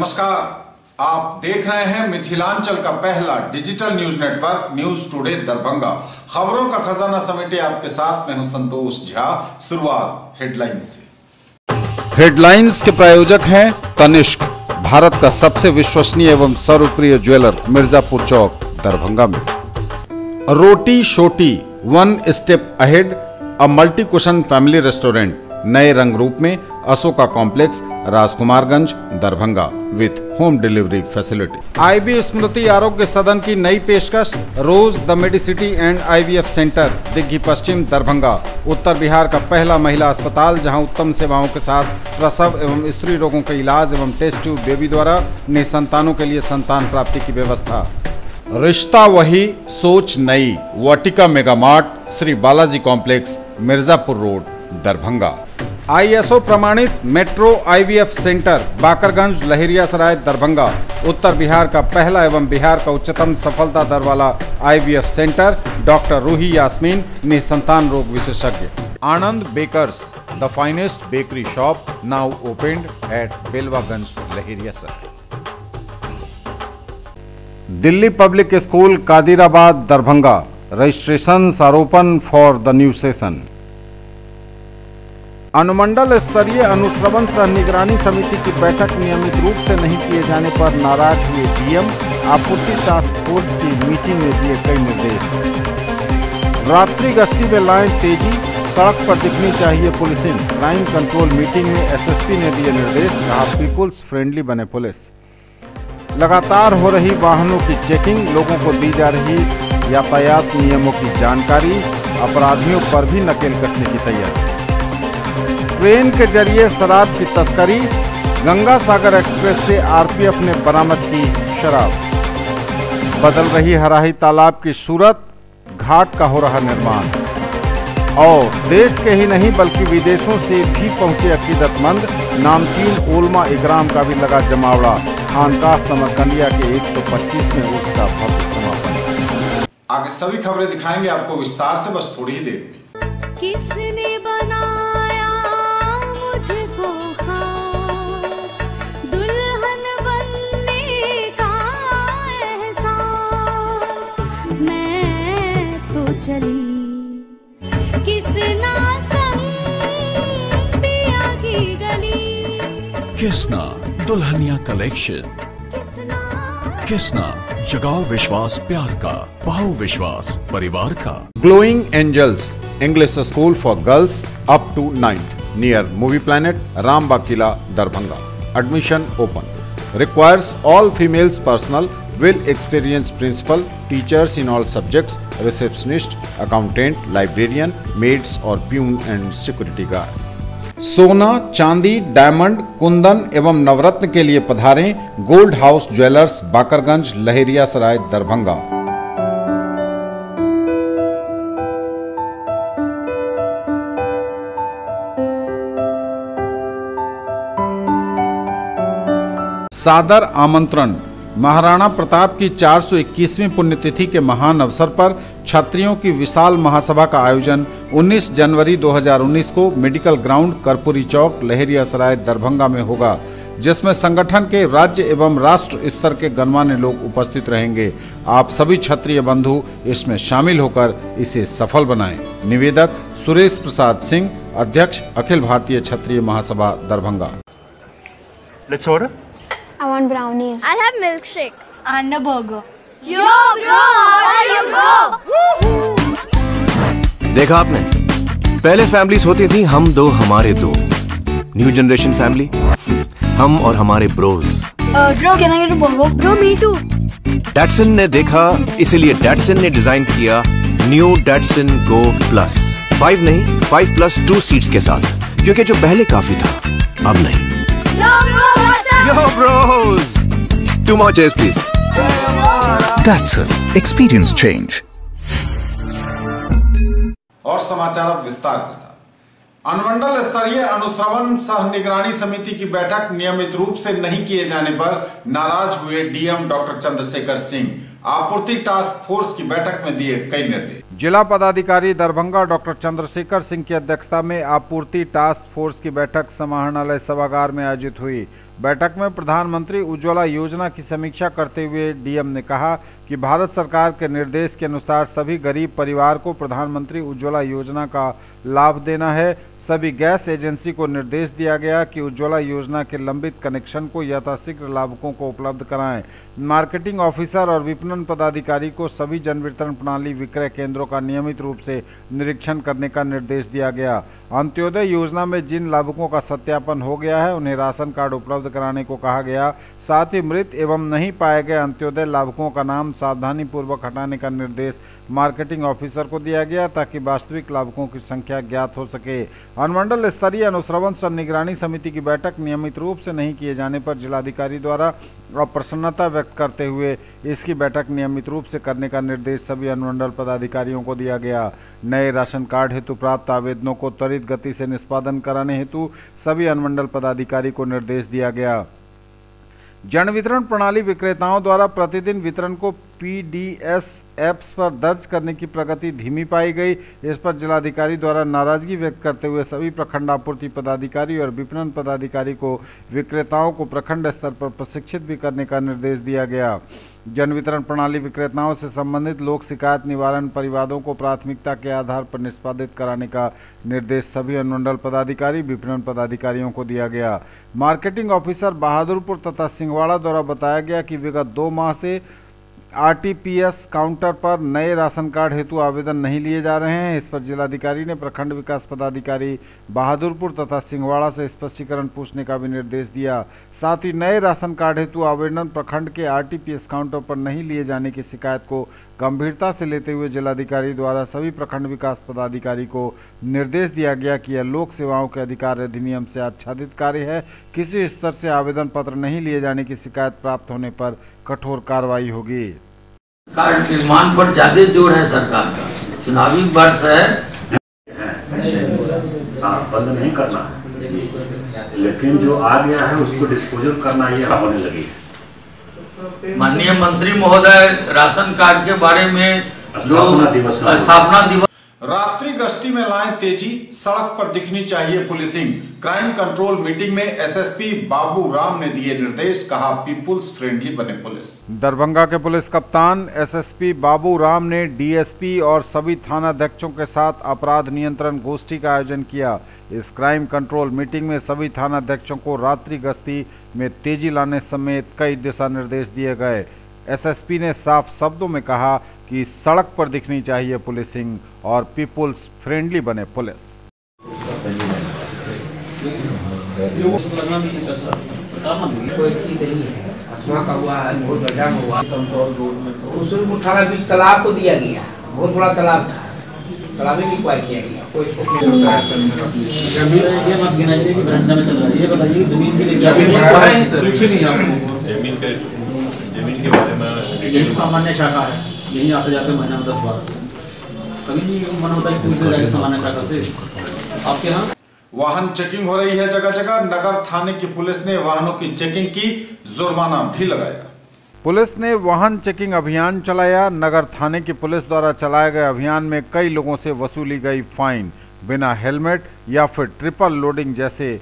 नमस्कार, आप देख रहे हैं मिथिलांचल का पहला digital news network news today Darbhanga. खबरों का खजाना समेटे आपके साथ मैं हूं संतोष झा। शुरुआत हेडलाइंस से। हेडलाइंस के प्रायोजक हैं तनिष्क, भारत का सबसे विश्वसनीय एवं सर्वप्रिय ज्वेलर, मिर्जापुर चौक, दरभंगा में। Roti Shoti, one step ahead, a multi cuisine family restaurant, नए रंग रूप में, Ashoka complex, Rajkumarganj, Darbhanga, with home delivery facility. IB Smriti Arogya Sadan की नई पेशकश, rose the medicity and IVF centre, Digghi Pashchim, Darbhanga, उत्तर बिहार का पहला महिला अस्पताल जहां उत्तम सेवाओं के साथ प्रसव एवं स्त्री रोगों का इलाज एवं टेस्ट ट्यूब बेबी द्वारा निसंतानों के लिए संतान प्राप्ति की व्यवस्था। रिश्ता वही, सोच नई, Vatika mega mart, Shri Balaji complex, Mirzapur road, Darbhanga. ISO प्रमाणित metro IVF centre, Bakarganj, Laheriasarai, Darbhanga, उत्तर बिहार का पहला एवं बिहार का उच्चतम सफलता दर वाला IVF centre, doctor Ruhi Yasmin, निसंतान रोग विशेषज्ञ। Anand bakers, the finest bakery shop, now opened at Belwaganj, Laheriasarai. Delhi public school, Kadirabad, Darbhanga, registration आरोपन फॉर द न्यू सेशन। अनुमंडल स्तरीय अनुश्रवण सह निगरानी समिति की बैठक नियमित रूप से नहीं किए जाने पर नाराज हुए DM, आपूर्ति टास्क फोर्स की मीटिंग में दिए कई निर्देश। रात्रि गश्ती में लाएं तेजी, सड़क पर दिखनी चाहिए पुलिसिंग, क्राइम कंट्रोल मीटिंग में SSP ने दिए निर्देश, कहा पीपुल्स फ्रेंडली बने पुलिस। लगातार हो रही वाहनों की चेकिंग, लोगों को दी जा रही यातायात नियमों की जानकारी, अपराधियों पर भी नकेल कसने की तैयारी। ट्रेन के जरिए शराब की तस्करी, गंगा सागर एक्सप्रेस से RPF ने बरामद की शराब। बदल रही हराही तालाब की सूरत, घाट का हो रहा निर्माण। और देश के ही नहीं बल्कि विदेशों से भी पहुंचे अकीदतमंद, नामचीन उलमा इकराम का भी लगा जमावड़ा। खानकाह समरकंदिया के 125 में उसका भव्य समापन। आगे सभी खबरें दिखाएंगे आपको विस्तार से, बस थोड़ी ही देर में। किसने बनाया मुझको खास, दुल्हन बनने का एहसास, मैं तो चली किसना संग पिया की गली। किसना दुल्हनिया कलेक्शन, किसना जगाओ विश्वास प्यार का, पाओ विश्वास परिवार का। Glowing angels, English school for girls up to 9th, near movie planet, Rambagh किला, Darbhanga. Admission open. Requires all females personnel, will experience principal, teachers in all subjects, receptionist, accountant, librarian, maids और प्यून एंड सिक्योरिटी गार्ड। सोना, चांदी, diamond, kundan एवं नवरत्न के लिए पधारें gold house jewellers, Bakarganj, Laheriasarai, Darbhanga. सादर आमंत्रण। महाराणा प्रताप की 421वीं पुण्यतिथि के महान अवसर पर छात्रियों की विशाल महासभा का आयोजन 19 जनवरी 2019 को मेडिकल ग्राउंड, कर्पूरी चौक, लहेरियासराय, दरभंगा में होगा, जिसमें संगठन के राज्य एवं राष्ट्र स्तर के गणमान्य लोग उपस्थित रहेंगे। आप सभी क्षत्रिय बंधु इसमें शामिल होकर इसे सफल बनाएं। निवेदक सुरेश प्रसाद सिंह, अध्यक्ष, अखिल भारतीय क्षत्रिय महासभा, Darbhanga. Let's order. I want brownies. I'll have milkshake and a burger. Yo bro, how are you bro? देखा आपने, पहले फैमिलीज होती थी हम दो हमारे दो। न्यू जनरेशन फैमिली, हम और हमारे bros. Bro, can I get a burger? Bro, me too. Datsun ने देखा, इसीलिए डैटसन ने डिजाइन किया न्यू डैटसन गो प्लस। 5 नहीं, 5+2 सीट्स के साथ, क्योंकि जो पहले काफी था अब नहीं। Yo bro, what's up? Yo bros, 2 more chairs please. Datsun, experience change. और समाचार अब विस्तार के साथ। अनुमंडल स्तरीय अनुश्रवण सह निगरानी समिति की बैठक नियमित रूप से नहीं किए जाने पर नाराज हुए DM डॉक्टर चंद्रशेखर सिंह, आपूर्ति टास्क फोर्स की बैठक में दिए कई निर्देश। जिला पदाधिकारी दरभंगा डॉक्टर चंद्रशेखर सिंह की अध्यक्षता में आपूर्ति टास्क फोर्स की बैठक समाहरणालय सभागार में आयोजित हुई। बैठक में प्रधानमंत्री उज्ज्वला योजना की समीक्षा करते हुए डीएम ने कहा कि भारत सरकार के निर्देश के अनुसार सभी गरीब परिवार को प्रधानमंत्री उज्ज्वला योजना का लाभ देना है। सभी गैस एजेंसी को निर्देश दिया गया कि उज्ज्वला योजना के लंबित कनेक्शन को यथाशीघ्र लाभुकों को उपलब्ध कराएं। मार्केटिंग ऑफिसर और विपणन पदाधिकारी को सभी जन वितरण प्रणाली विक्रय केंद्रों का नियमित रूप से निरीक्षण करने का निर्देश दिया गया। अंत्योदय योजना में जिन लाभुकों का सत्यापन हो गया है उन्हें राशन कार्ड उपलब्ध कराने को कहा गया। साथ ही मृत एवं नहीं पाए गए अंत्योदय लाभुकों का नाम सावधानी पूर्वक हटाने का निर्देश मार्केटिंग ऑफिसर को दिया गया ताकि वास्तविक लाभुकों की संख्या ज्ञात हो सके। अनुमंडल स्तरीय अनुश्रवण सह निगरानी समिति की बैठक नियमित रूप से नहीं किए जाने पर जिलाधिकारी द्वारा अप्रसन्नता व्यक्त करते हुए इसकी बैठक नियमित रूप से करने का निर्देश सभी अनुमंडल पदाधिकारियों को दिया गया। नए राशन कार्ड हेतु प्राप्त आवेदनों को त्वरित गति से निष्पादन कराने हेतु सभी अनुमंडल पदाधिकारी को निर्देश दिया गया। जन वितरण प्रणाली विक्रेताओं द्वारा प्रतिदिन वितरण को पीडीएस ऐप्स पर दर्ज करने की प्रगति धीमी पाई गई। इस पर जिलाधिकारी द्वारा नाराजगी व्यक्त करते हुए सभी प्रखंड आपूर्ति पदाधिकारी और विपणन पदाधिकारी को विक्रेताओं को प्रखंड स्तर पर प्रशिक्षित भी करने का निर्देश दिया गया। जन वितरण प्रणाली विक्रेताओं से संबंधित लोक शिकायत निवारण परिवादों को प्राथमिकता के आधार पर निष्पादित कराने का निर्देश सभी अनुमंडल पदाधिकारी विपणन पदाधिकारियों को दिया गया। मार्केटिंग ऑफिसर बहादुरपुर तथा सिंहवाड़ा द्वारा बताया गया कि विगत 2 माह से आरटीपीएस काउंटर पर नए राशन कार्ड हेतु आवेदन नहीं लिए जा रहे हैं। इस पर जिलाधिकारी ने प्रखंड विकास पदाधिकारी बहादुरपुर तथा सिंहवाड़ा से स्पष्टीकरण पूछने का भी निर्देश दिया। साथ ही नए राशन कार्ड हेतु आवेदन प्रखंड के आरटीपीएस काउंटर पर नहीं लिए जाने की शिकायत को गंभीरता से लेते हुए जिलाधिकारी द्वारा सभी प्रखंड विकास पदाधिकारी को निर्देश दिया गया कि यह लोक सेवाओं के अधिकार अधिनियम से आच्छादित कार्य है। किसी स्तर से आवेदन पत्र नहीं लिए जाने की शिकायत प्राप्त होने पर कठोर कार्रवाई होगी। कार्ड निर्माण पर ज्यादा जोर है सरकार का, चुनावी वर्ष है। बंद नहीं करना है, लेकिन जो आ गया है उसको डिस्पोजल करना ये होने लगी है। माननीय मंत्री महोदय राशन कार्ड के बारे में स्थापना दिवस रात्रि गश्ती में लाएं तेजी, सड़क पर दिखनी चाहिए पुलिसिंग। क्राइम कंट्रोल मीटिंग में एसएसपी बाबू राम ने दिए निर्देश, कहा पीपुल्स फ्रेंडली बने पुलिस। दरभंगा के पुलिस कप्तान एसएसपी बाबू राम ने डीएसपी और सभी थानाध्यक्षों के साथ अपराध नियंत्रण गोष्ठी का आयोजन किया। इस क्राइम कंट्रोल मीटिंग में सभी थानाध्यक्षों को रात्रि गश्ती में तेजी लाने समेत कई दिशा निर्देश दिए गए। एसएसपी ने साफ शब्दों में कहा कि सड़क पर दिखनी चाहिए पुलिसिंग और पीपुल्स फ्रेंडली बने पुलिस। तालाब को दिया गया, बहुत बड़ा तालाब था, तालाब में एक्वायर किया गया। कोई इसको जमीन ये मत गिनाइए कि बरंडा में चल रहा है, ये बताइए जमीन के लिए क्या है सर? कुछ नहीं आपको जमीन के बारे में यही सामान्य शाखा है, यही आते जाते महीना में 10-12 कभी नहीं मन होता कि दूसरे जाके सामान्य शाखा से आपके यहाँ वाहन चेकिंग हो रही है जगह जगह। नगर थाने की पुलिस ने वाहनों की चेकिंग की, जुर्माना भी लगाया। पुलिस ने वाहन चेकिंग अभियान चलाया। नगर थाने की पुलिस द्वारा चलाए गए अभियान में कई लोगों से वसूली गई फाइन। बिना हेलमेट या फिर ट्रिपल लोडिंग जैसे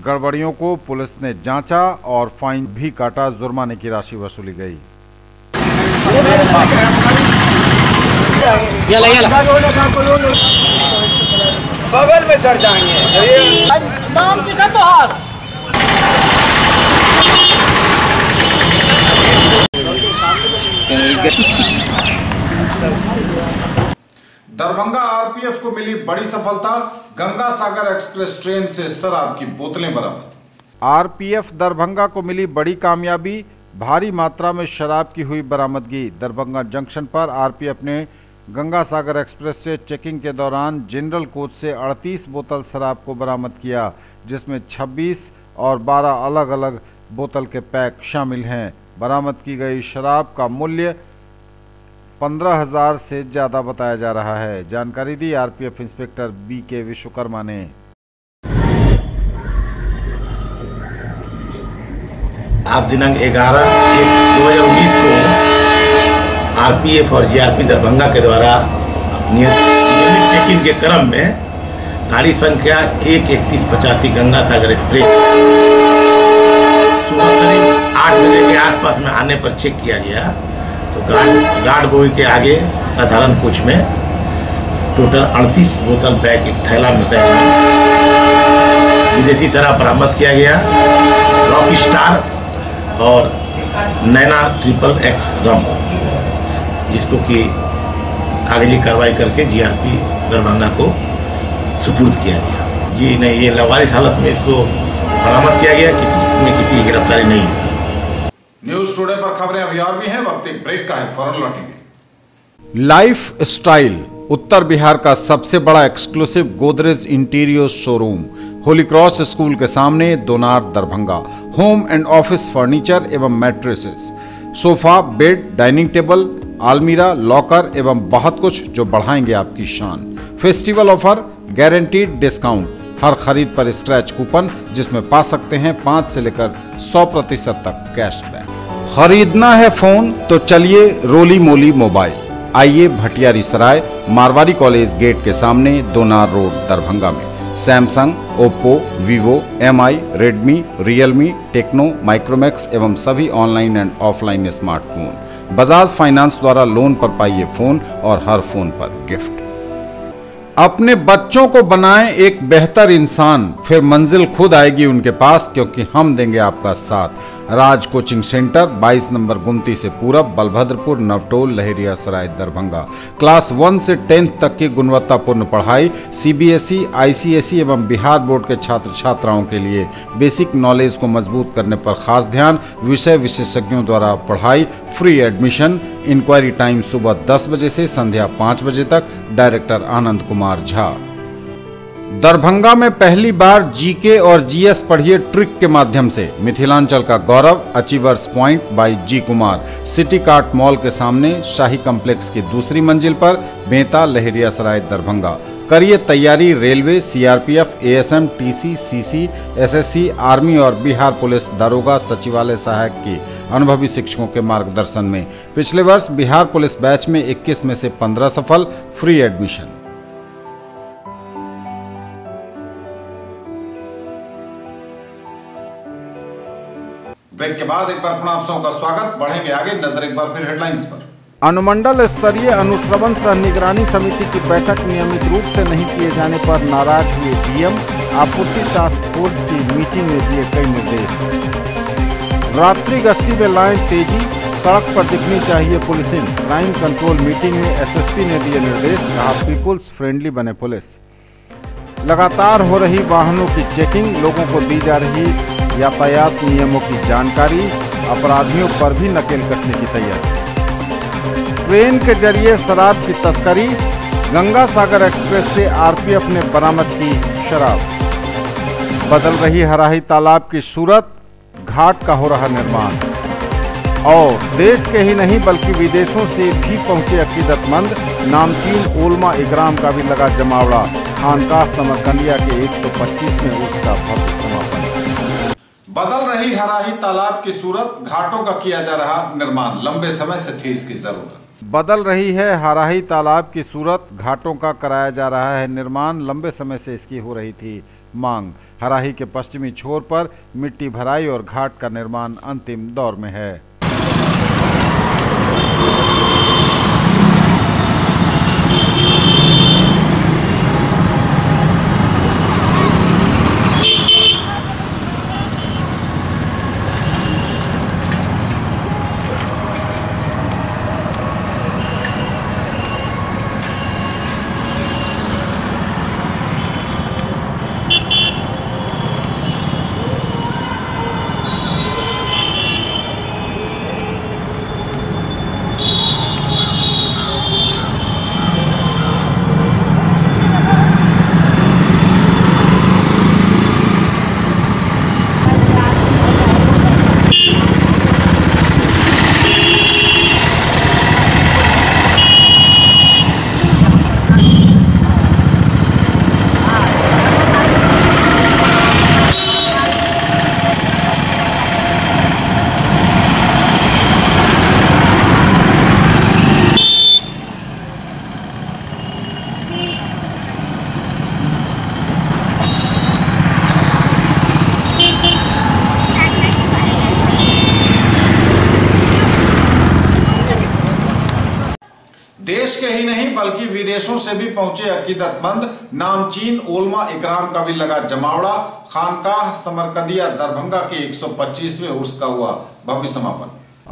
गड़बड़ियों को पुलिस ने जांचा और फाइन भी काटा, जुर्माने की राशि वसूली गई। बगल में चढ़ जाएंगे नाम किसा तो हाथ दरभंगा आरपीएफ को मिली बड़ी सफलता, गंगा सागर एक्सप्रेस ट्रेन से शराब की बोतलें बरामद। आरपीएफ दरभंगा को मिली बड़ी कामयाबी, भारी मात्रा में शराब की हुई बरामदगी। दरभंगा जंक्शन पर आरपीएफ ने गंगा सागर एक्सप्रेस से चेकिंग के दौरान जनरल कोच से 38 बोतल शराब को बरामद किया, जिसमें 26 और 12 अलग अलग बोतल के पैक शामिल हैं। बरामद की गई शराब का मूल्य 15,000 से ज़्यादा बताया जा रहा है। जानकारी दी आरपीएफ इंस्पेक्टर बीके विश्वकर्मा ने। आज दिनांक 11/1/2019 को आरपीएफ और जीआरपी दरभंगा के द्वारा नियमित चेक इन के क्रम में गाड़ी संख्या 13185 गंगा सागर एक्सप्रेस सुबह करीब 8 बजे के आसपास में आने पर चेक किया गया तो गार्ड बोगी के आगे साधारण कोच में टोटल 38 बोतल बैग एक थैला में बैग में विदेशी शराब बरामद किया गया, रॉकी स्टार और नैना XXX रम, जिसको कि कागजी कार्रवाई करके जीआरपी दरभंगा को सुपुर्द किया गया। जी नहीं, ये लावारिस हालत में इसको बरामद किया गया, इसमें किसी की गिरफ्तारी नहीं हुई। न्यूज टुडे पर खबरें अभी और भी हैं, वक्त एक ब्रेक का है, फौरन लौटेंगे। लाइफ स्टाइल उत्तर बिहार का सबसे बड़ा exclusive Godrej interior showroom holy cross school के सामने, Donar, Darbhanga. Home and office furniture एवं mattresses, sofa, bed, dining table, आलमीरा, लॉकर एवं बहुत कुछ जो बढ़ाएंगे आपकी शान। फेस्टिवल ऑफर, गारंटीड डिस्काउंट, हर खरीद पर स्क्रैच कूपन जिसमें पा सकते हैं 5 से लेकर 100% तक कैशबैक। खरीदना है फोन तो चलिए रोली मोली मोबाइल, आइए भटियारी सराय मारवाड़ी कॉलेज गेट के सामने, दोनार रोड, दरभंगा में। Samsung, Oppo, Vivo, MI, Redmi, Realme, Tecno, Micromax एवं सभी online and offline smartphone. Bajaj finance द्वारा लोन पर पाइए फोन और हर फोन पर गिफ्ट। अपने बच्चों को बनाएं एक बेहतर इंसान, फिर मंजिल खुद आएगी उनके पास, क्योंकि हम देंगे आपका साथ। राज कोचिंग सेंटर 22 नंबर गुमती से पूरब, बलभद्रपुर, नवटोल, लहेरिया सराय, दरभंगा। क्लास 1 से 10th तक की गुणवत्तापूर्ण पढ़ाई, CBSE, ICSE एवं बिहार बोर्ड के छात्र छात्राओं के लिए बेसिक नॉलेज को मजबूत करने पर खास ध्यान। विषय विशेषज्ञों द्वारा पढ़ाई, फ्री एडमिशन। इंक्वायरी टाइम सुबह 10 बजे से संध्या 5 बजे तक। डायरेक्टर आनंद कुमार झा। दरभंगा में पहली बार GK और GS पढ़िए ट्रिक के माध्यम से, मिथिलांचल का गौरव। Achievers point by G Kumar, city cart mall के सामने, शाही कॉम्प्लेक्स की दूसरी मंजिल पर, बेंता, लहेरिया सराय, दरभंगा। करिए तैयारी railway, CRPF, ASM, TC, CC, SSC, army और बिहार पुलिस दारोगा सचिवालय सहायक की अनुभवी शिक्षकों के मार्गदर्शन में। पिछले वर्ष बिहार पुलिस बैच में 21 में से 15 सफल। Free admission. ब्रेक के बाद एक बार पुनः आप सबका स्वागत। बढ़ेंगे आगे, नजर एक बार फिर हेडलाइंस पर। अनुमंडल स्तरीय अनुश्रवण सह निगरानी समिति की बैठक नियमित रूप से नहीं किए जाने पर नाराज हुए DM। आपूर्ति टास्क फोर्स की मीटिंग में दिए कई निर्देश। रात्रि गश्ती में लाएं तेजी, सड़क पर दिखनी चाहिए पुलिसिंग। क्राइम कंट्रोल मीटिंग में SSP ने दिए निर्देश, कहा पीपुल्स फ्रेंडली बने पुलिस। लगातार हो रही वाहनों की चेकिंग, लोगों को दी जा रही यातायात नियमों की जानकारी, अपराधियों पर भी नकेल कसने की तैयारी। ट्रेन के जरिए शराब की तस्करी, गंगा सागर एक्सप्रेस से RPF ने बरामद की शराब। बदल रही हराही तालाब की सूरत, घाट का हो रहा निर्माण। और देश के ही नहीं बल्कि विदेशों से भी पहुंचे अकीदतमंद, नामचीन उलमा इकराम का भी लगा जमावड़ा। खानकाह समरकंदिया के 125 में उसका भव्य समापन। बदल रही हराही तालाब की सूरत, घाटों का किया जा रहा निर्माण, लंबे समय से थी इसकी जरूरत। बदल रही है हराही तालाब की सूरत, घाटों का कराया जा रहा है निर्माण, लंबे समय से इसकी हो रही थी मांग। हराही के पश्चिमी छोर पर मिट्टी भराई और घाट का निर्माण अंतिम दौर में है। के ही नहीं बल्कि विदेशों से भी पहुंचे अकीदतमंद। नामचीन ओलमा इकराम का भी लगा जमावड़ा। खानकाह समरकंदिया दरभंगा के 125वें उर्स का हुआ भव्य समापन।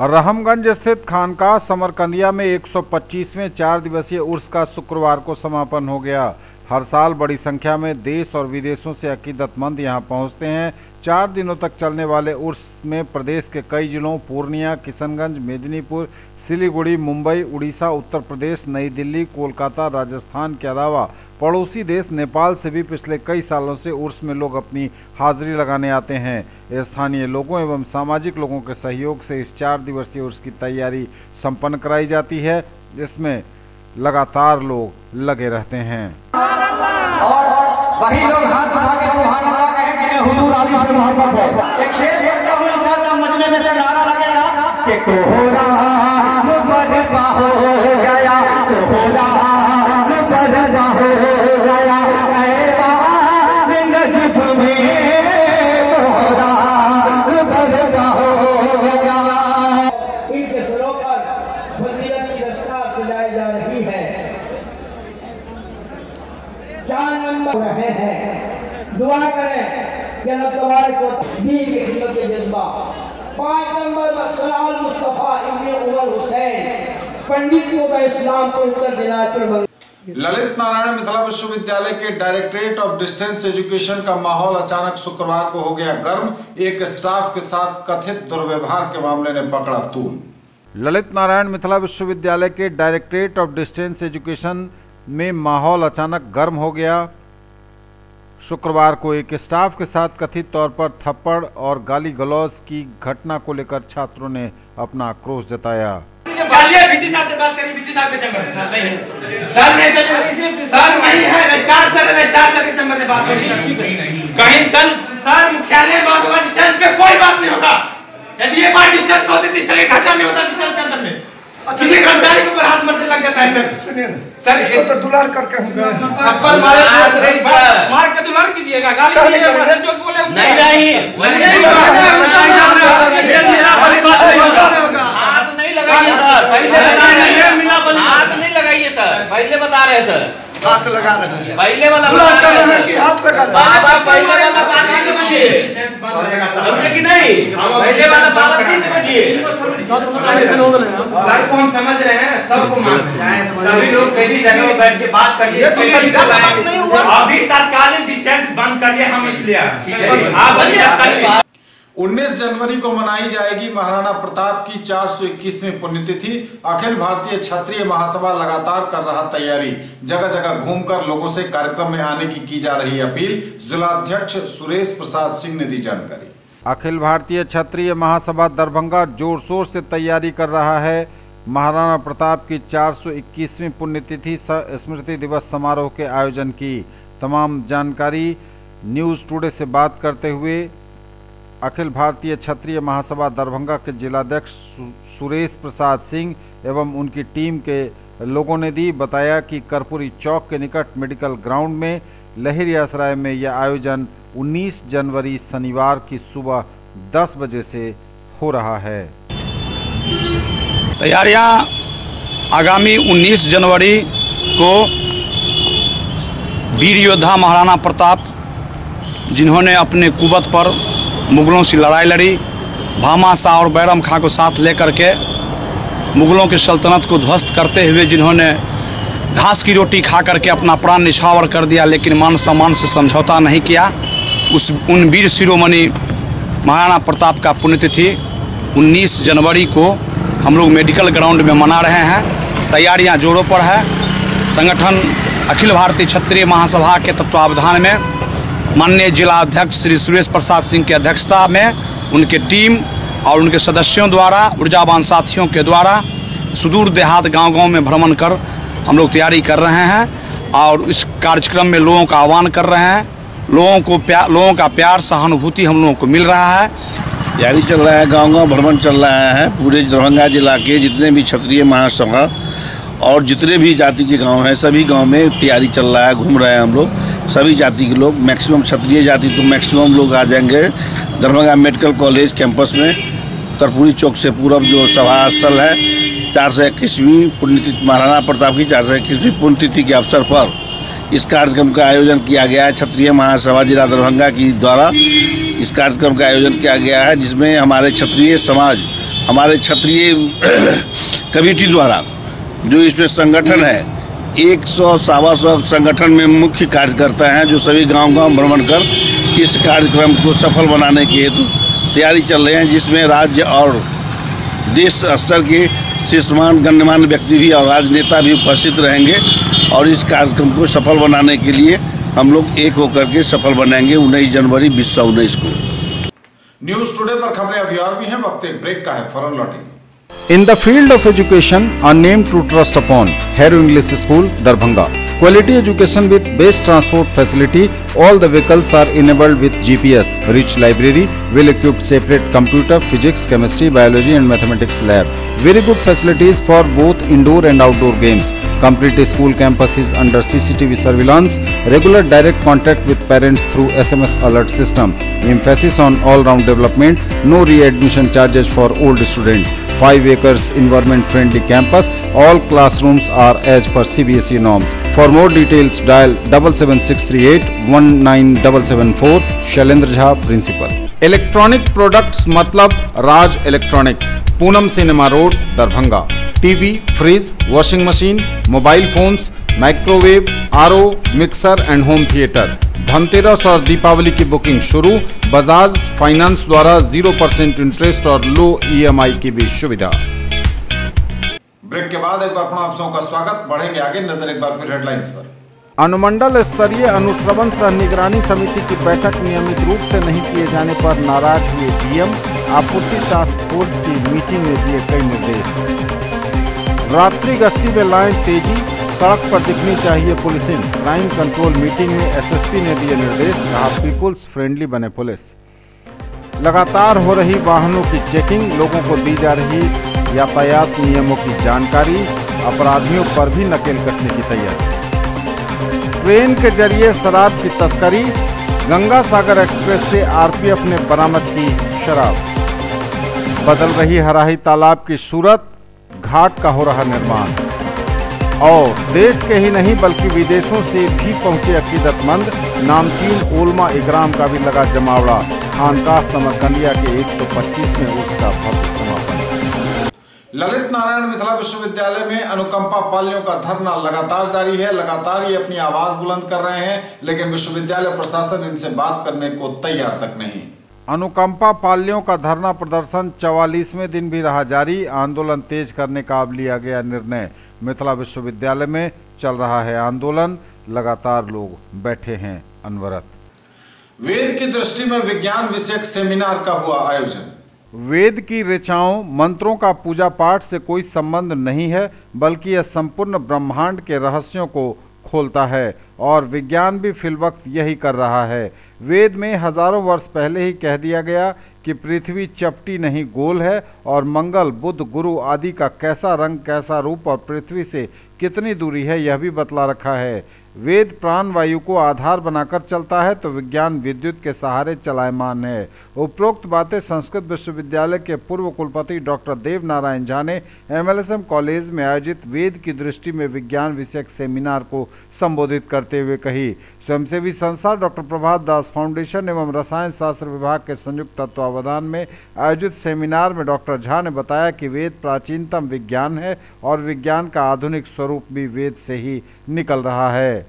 रहमगंज स्थित खानकाह समरकंदिया में 125वें 4 दिवसीय उर्स का शुक्रवार को समापन हो गया। हर साल बड़ी संख्या में देश और विदेशों से अकीदतमंद यहां पहुंचते हैं। 4 दिनों तक चलने वाले उर्स में प्रदेश के कई जिलों पूर्णिया, किशनगंज, मेदिनीपुर, सिलीगुड़ी, मुंबई, उड़ीसा, उत्तर प्रदेश, नई दिल्ली, कोलकाता, राजस्थान के अलावा पड़ोसी देश नेपाल से भी पिछले कई सालों से उर्स में लोग अपनी हाजिरी लगाने आते हैं। स्थानीय लोगों एवं सामाजिक लोगों के सहयोग से इस 4 दिवसीय उर्स की तैयारी संपन्न कराई जाती है। इसमें लगातार लोग लगे रहते हैं और वही लोग हाथ उठा के सुभान अल्लाह कहें कि हुजूर अली से मोहब्बत है। एक शेर पढ़ता हूं, इंशाअल्लाह मजमे में से नारा लगेगा कि कोहरा बदबा हो गया, कोहरा बदबा हो गया, ऐ वाह नजफ में कोहरा बदबा हो गया। इनके सरों पर फजीलत की दस्तार सजाई जा रही है। 4 नंबर रहे हैं, दुआ करें कि अल्लाह तबारक व तआला दीन की खिदमत के जज्बा। 5 नंबर सलाल मुस्तफा इब्न उमर हुसैन पंडितों का इस्लाम को उत्तर दिलाते। ललित नारायण मिथिला विश्वविद्यालय के डायरेक्टरेट ऑफ डिस्टेंस एजुकेशन का माहौल अचानक शुक्रवार को हो गया गर्म। एक स्टाफ के साथ कथित दुर्व्यवहार के मामले ने पकड़ा तूल। ललित नारायण मिथिला विश्वविद्यालय के डायरेक्टरेट ऑफ डिस्टेंस एजुकेशन में माहौल अचानक गर्म हो गया। शुक्रवार को एक स्टाफ के साथ कथित तौर पर थप्पड़ और गाली गलौज की घटना को लेकर छात्रों ने अपना आक्रोश जताया। बीजी साहब से बात करिए, बीजी साहब के चैम्बर सर नहीं है, सर नहीं है, रजिस्ट्रार सर के चैम्बर में बात करिए। कहीं चल सर मुख्यालय बात होगा, डिस्टेंस पे कोई बात नहीं होगा। यदि ये बात डिस्टेंस होती तो इस तरह घटना नहीं होता डिस्टेंस के अंदर में। किसी कर्मचारी के ऊपर हाथ मरने लग जाता है। सुनिए सर, इसको तो दुलार करके होगा, मार के दुलार कीजिएगा, गाली कीजिएगा, जो बोले नहीं हाथ नहीं लगाइए सर, पहले बता रहे हैं सर, हाथ लगा रहे हैं, पहले वाला हाथ लगा रहे हैं, पहले वाला बात नहीं समझिए, समझे कि नहीं, पहले वाला बात नहीं समझिए। सर को हम समझ रहे हैं, सबको मानते हैं, सभी लोग कैसी जगह में बैठ के बात करिए। अभी तत्कालीन डिस्टेंस बंद करिए, हम इसलिए आप 19 जनवरी को मनाई जाएगी महाराणा प्रताप की 421वीं पुण्यतिथि। अखिल भारतीय क्षत्रिय महासभा लगातार कर रहा तैयारी। जगह जगह घूमकर लोगों से कार्यक्रम में आने की जा रही अपील। जिलाध्यक्ष सुरेश प्रसाद सिंह ने दी जानकारी। अखिल भारतीय क्षत्रिय महासभा दरभंगा जोर शोर से तैयारी कर रहा है। महाराणा प्रताप की 421वीं पुण्यतिथि स्मृति दिवस समारोह के आयोजन की तमाम जानकारी न्यूज़ टुडे से बात करते हुए अखिल भारतीय क्षत्रिय महासभा दरभंगा के जिलाध्यक्ष सुरेश प्रसाद सिंह एवं उनकी टीम के लोगों ने दी। बताया कि कर्पूरी चौक के निकट मेडिकल ग्राउंड में लहरियासराय में यह आयोजन 19 जनवरी शनिवार की सुबह 10 बजे से हो रहा है। तैयारियां आगामी 19 जनवरी को वीर योद्धा महाराणा प्रताप, जिन्होंने अपने कुवत पर मुगलों से लड़ाई लड़ी, भामा शाह और बैरम खां को साथ लेकर के मुगलों की सल्तनत को ध्वस्त करते हुए जिन्होंने घास की रोटी खा करके अपना प्राण निछावर कर दिया, लेकिन मान सम्मान से समझौता नहीं किया, उन वीर शिरोमणि महाराणा प्रताप का पुण्यतिथि 19 जनवरी को हम लोग मेडिकल ग्राउंड में मना रहे हैं। तैयारियां जोरों पर है। संगठन अखिल भारतीय क्षत्रिय महासभा के तत्वावधान में माननीय जिलाध्यक्ष श्री सुरेश प्रसाद सिंह की अध्यक्षता में उनके टीम और उनके सदस्यों द्वारा, ऊर्जावान साथियों के द्वारा सुदूर देहात गांव-गांव में भ्रमण कर हम लोग तैयारी कर रहे हैं और इस कार्यक्रम में लोगों का आह्वान कर रहे हैं। लोगों का प्यार सहानुभूति हम लोगों को मिल रहा है। तैयारी चल रहा है, गांव-गांव भ्रमण चल रहा है। पूरे दरभंगा जिला के जितने भी क्षत्रिय महासभा और जितने भी जाति के गांव हैं, सभी गांव में तैयारी चल रहा है। घूम रहे हैं हम लोग, सभी जाति के लोग, मैक्सिमम क्षत्रिय जाति तो मैक्सिमम लोग आ जाएंगे दरभंगा मेडिकल कॉलेज कैंपस में। कर्पूरी चौक से पूरब जो सभा स्थल है, 421वीं पुण्यतिथि, महाराणा प्रताप की 421वीं पुण्यतिथि के अवसर पर इस कार्यक्रम का आयोजन किया गया है। क्षत्रिय महासभा जिला दरभंगा की द्वारा इस कार्यक्रम का आयोजन किया गया है, जिसमें हमारे क्षत्रिय समाज, हमारे क्षत्रिय कमेटी द्वारा जो इसमें संगठन है 100 संगठन में मुख्य कार्यकर्ता हैं, जो सभी गांव-गांव भ्रमण कर इस कार्यक्रम को सफल बनाने के हेतु तैयारी चल रहे हैं, जिसमें राज्य और देश स्तर के शीर्षमान गण्यमान्य व्यक्ति भी और राजनेता भी उपस्थित रहेंगे और इस कार्यक्रम को सफल बनाने के लिए हम लोग एक होकर के सफल बनाएंगे 19 जनवरी 2019 को। न्यूज टुडे पर खबरें अभी और भी हैं, वक्त एक ब्रेक का है, फौरन लौटेंगे। In the field of education, a name to trust upon, Hero English School, Darbhanga. Quality education with best transport facility. All the vehicles are enabled with GPS. Rich library, well-equipped separate computer, physics, chemistry, biology and mathematics lab. Very good facilities for both indoor and outdoor games. Complete school campus is under CCTV surveillance. Regular direct contact with parents through SMS alert system. Emphasis on all-round development. No readmission charges for old students. 5 acres environment-friendly campus. All classrooms are as per CBSE norms. For more details, dial 77638 19774. Shailendra Jha, principal. Electronic products मतलब Raj electronics, Poonam cinema road, Darbhanga. TV, fridge, washing machine, mobile phones, microwave, RO, mixer and home theatre. Dhanteras और दीपावली की booking शुरू। Bajaj finance द्वारा 0% interest और लो EMI की भी सुविधा। Break के बाद एक बार पुनः आप सबों का स्वागत। बढ़ेंगे आगे, नजर एक बार फिर हेडलाइंस पर। अनुमंडल स्तरीय अनुश्रवण सह निगरानी समिति की बैठक नियमित रूप से नहीं किए जाने पर नाराज हुए डीएम। आपूर्ति टास्क फोर्स की मीटिंग में दिए कई निर्देश। रात्रि गश्ती में लाएं तेजी, सड़क पर दिखनी चाहिए पुलिसिंग। क्राइम कंट्रोल मीटिंग में एसएसपी ने दिए निर्देश, कहा पीपुल्स फ्रेंडली बने पुलिस। लगातार हो रही वाहनों की चेकिंग, लोगों को दी जा रही यातायात नियमों की जानकारी, अपराधियों पर भी नकेल कसने की तैयारी। ट्रेन के जरिए शराब की तस्करी, गंगा सागर एक्सप्रेस से आरपीएफ ने बरामद की शराब। बदल रही हराही तालाब की सूरत, घाट का हो रहा निर्माण। और देश के ही नहीं बल्कि विदेशों से भी पहुंचे अकीदतमंद, नामचीन ओलमा इकराम का भी लगा जमावड़ा। खानकाह समरकंदिया के 125वें उर्स का भव्य समापन। ललित नारायण मिथिला विश्वविद्यालय में अनुकंपा पालियों का धरना लगातार जारी है। लगातार ये अपनी आवाज बुलंद कर रहे हैं, लेकिन विश्वविद्यालय प्रशासन इनसे बात करने को तैयार तक नहीं। अनुकंपा पालियों का धरना प्रदर्शन 44वें दिन भी रहा जारी। आंदोलन तेज करने का अब लिया गया निर्णय। मिथिला विश्वविद्यालय में चल रहा है आंदोलन, लगातार लोग बैठे हैं अनवरत। वेद की दृष्टि में विज्ञान विषयक सेमिनार का हुआ आयोजन। वेद की ऋचाओं, मंत्रों का पूजा पाठ से कोई संबंध नहीं है, बल्कि यह संपूर्ण ब्रह्मांड के रहस्यों को खोलता है और विज्ञान भी फिलवक्त यही कर रहा है। वेद में हजारों वर्ष पहले ही कह दिया गया कि पृथ्वी चपटी नहीं गोल है और मंगल, बुध, गुरु आदि का कैसा रंग, कैसा रूप और पृथ्वी से कितनी दूरी है यह भी बतला रखा है। वेद प्राण वायु को आधार बनाकर चलता है तो विज्ञान विद्युत के सहारे चलायमान है। उपरोक्त बातें संस्कृत विश्वविद्यालय के पूर्व कुलपति डॉक्टर देव नारायण झा ने MLSM कॉलेज में आयोजित वेद की दृष्टि में विज्ञान विषयक सेमिनार को संबोधित करते हुए कही। स्वयंसेवी संस्था डॉक्टर प्रभात दास फाउंडेशन एवं रसायन शास्त्र विभाग के संयुक्त तत्वावधान में आयोजित सेमिनार में डॉक्टर झा ने बताया कि वेद प्राचीनतम विज्ञान है और विज्ञान का आधुनिक स्वरूप भी वेद से ही निकल रहा है।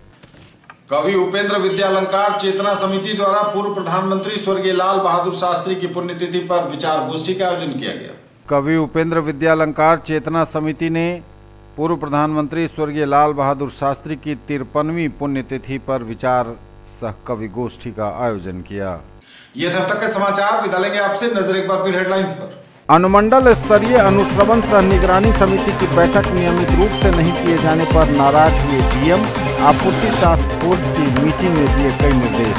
कवि उपेंद्र विद्यालंकार चेतना समिति द्वारा पूर्व प्रधानमंत्री स्वर्गीय लाल बहादुर शास्त्री की पुण्यतिथि पर विचार गोष्ठी का आयोजन किया गया। कवि उपेंद्र विद्यालंकार चेतना समिति ने पूर्व प्रधानमंत्री स्वर्गीय लाल बहादुर शास्त्री की 53वीं पुण्यतिथि पर विचार सह कवि गोष्ठी का आयोजन किया। ये थे अब तक के समाचार। विदा लेंगे आपसे, नजर एक बार फिर हेडलाइंस पर। अनुमंडल स्तरीय अनुश्रवण सह निगरानी समिति की बैठक नियमित रूप से नहीं किए जाने पर नाराज हुए डीएम। आपूर्ति टास्क फोर्स की मीटिंग में दिए कई निर्देश।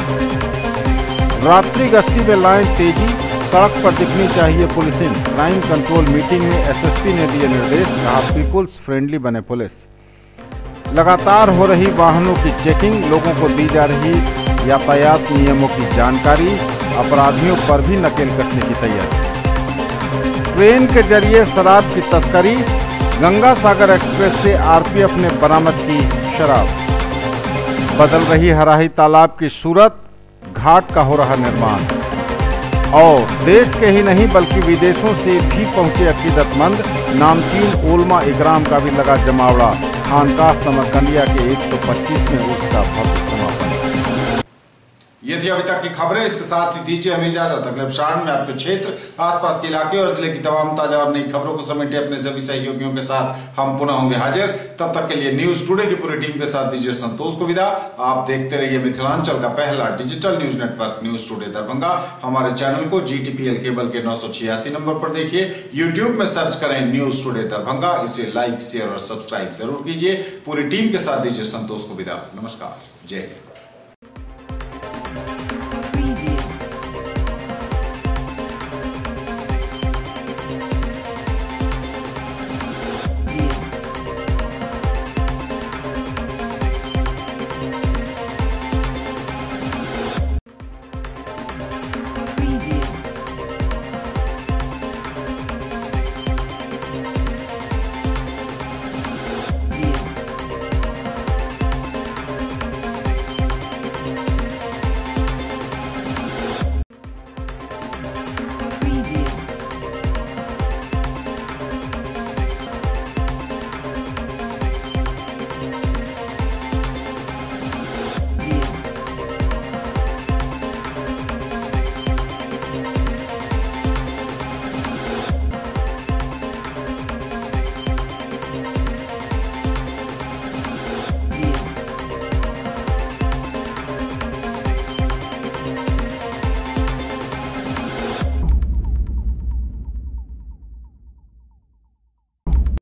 रात्रि गश्ती में लाएं तेजी, सड़क पर दिखनी चाहिए पुलिसिंग। क्राइम कंट्रोल मीटिंग में एसएसपी ने दिए निर्देश, कहा पीपुल्स फ्रेंडली बने पुलिस। लगातार हो रही वाहनों की चेकिंग, लोगों को दी जा रही यातायात नियमों की जानकारी, अपराधियों पर भी नकेल कसने की तैयारी। ट्रेन के जरिए शराब की तस्करी, गंगा सागर एक्सप्रेस से आरपीएफ ने बरामद की शराब। बदल रही हराही तालाब की सूरत, घाट का हो रहा निर्माण। और देश के ही नहीं बल्कि विदेशों से भी पहुंचे अकीदतमंद, नामचीन उलमा इकराम का भी लगा जमावड़ा। खानकाह समरकंदिया के 125 में उसका भव्य समापन। ये थी अभी तक की खबरें। इसके साथ ही दीजिए हमें इजाजत। अगले प्रसारण में आपके क्षेत्र, आसपास के इलाके और जिले की तमाम ताजा और नई खबरों को समेटे अपने सभी सहयोगियों के साथ हम पुनः होंगे हाजिर। तब तक के लिए न्यूज टुडे की पूरी टीम के साथ दीजिए संतोष को विदा। आप देखते रहिए मिथिलांचल का पहला digital news network news today Darbhanga. हमारे चैनल को GTPL केबल के 986 नंबर पर देखिए। यूट्यूब में सर्च करें न्यूज टुडे दरभंगा। इसे लाइक, शेयर और सब्सक्राइब जरूर कीजिए। पूरी टीम के साथ दीजिए संतोष को विदा। नमस्कार, जय हिंद।